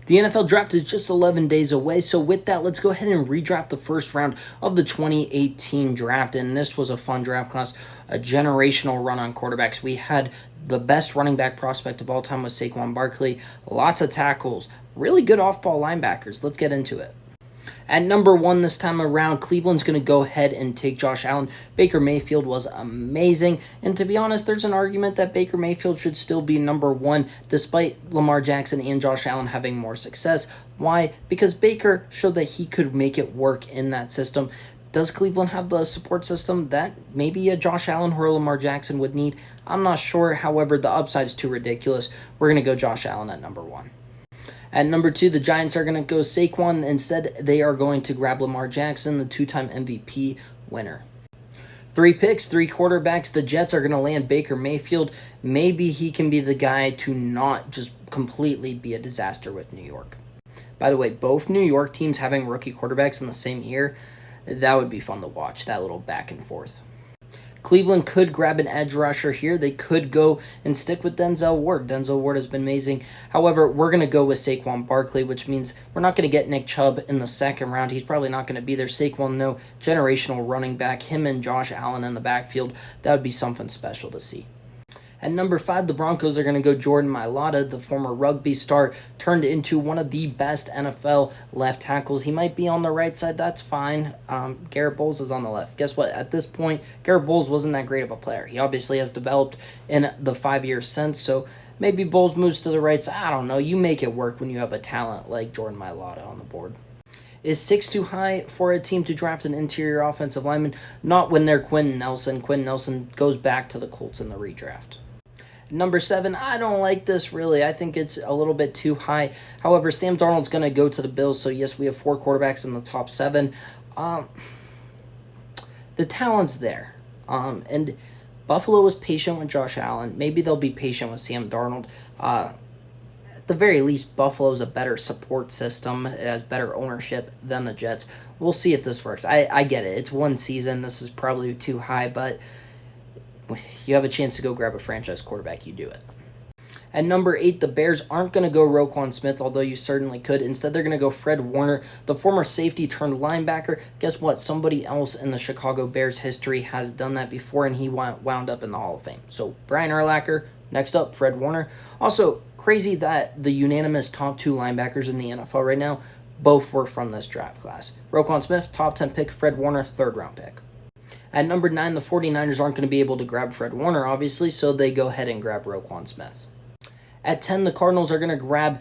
The NFL draft is just 11 days away, so with that, let's go ahead and redraft the first round of the 2018 draft. And this was a fun draft class, a generational run on quarterbacks. We had the best running back prospect of all time was Saquon Barkley, lots of tackles, really good off-ball linebackers. Let's get into it. At number 1 this time around, Cleveland's going to go ahead and take Josh Allen. Baker Mayfield was amazing. And to be honest, there's an argument that Baker Mayfield should still be number 1 despite Lamar Jackson and Josh Allen having more success. Why? Because Baker showed that he could make it work in that system. Does Cleveland have the support system that maybe a Josh Allen or a Lamar Jackson would need? I'm not sure. However, the upside's too ridiculous. We're going to go Josh Allen at number 1. At number 2, the Giants are going to go Saquon. Instead, they are going to grab Lamar Jackson, the 2-time MVP winner. 3 picks, 3 quarterbacks. The Jets are going to land Baker Mayfield. Maybe he can be the guy to not just completely be a disaster with New York. By the way, both New York teams having rookie quarterbacks in the same year, that would be fun to watch, that little back and forth. Cleveland could grab an edge rusher here. They could go and stick with Denzel Ward. Denzel Ward has been amazing. However, we're going to go with Saquon Barkley, which means we're not going to get Nick Chubb in the second round. He's probably not going to be there. Saquon, no, generational running back. Him and Josh Allen in the backfield. That would be something special to see. At number 5, the Broncos are going to go Jordan Mailata, the former rugby star, turned into one of the best NFL left tackles. He might be on the right side, that's fine. Garrett Bowles is on the left. Guess what? At this point, Garrett Bowles wasn't that great of a player. He obviously has developed in the 5 years since, so maybe Bowles moves to the right side. I don't know. You make it work when you have a talent like Jordan Mailata on the board. Is 6 too high for a team to draft an interior offensive lineman? Not when they're Quentin Nelson. Quentin Nelson goes back to the Colts in the redraft. Number 7, I don't like this really. I think it's a little bit too high. However, Sam Darnold's going to go to the Bills, so yes, we have 4 quarterbacks in the top 7. The talent's there. And Buffalo was patient with Josh Allen. Maybe they'll be patient with Sam Darnold. At the very least, Buffalo's a better support system. It has better ownership than the Jets. We'll see if this works. I get it. It's one season. This is probably too high, but you have a chance to go grab a franchise quarterback, you do it. At number 8, the Bears aren't going to go Roquan Smith, although you certainly could. Instead, they're going to go Fred Warner, the former safety turned linebacker. Guess what? Somebody else in the Chicago Bears history has done that before, and he wound up in the Hall of Fame. So Brian Urlacher, next up, Fred Warner. Also, crazy that the unanimous top 2 linebackers in the NFL right now, both were from this draft class. Roquan Smith, top 10 pick. Fred Warner, 3rd round pick. At number 9, the 49ers aren't going to be able to grab Fred Warner, obviously, so they go ahead and grab Roquan Smith. At 10, the Cardinals are going to grab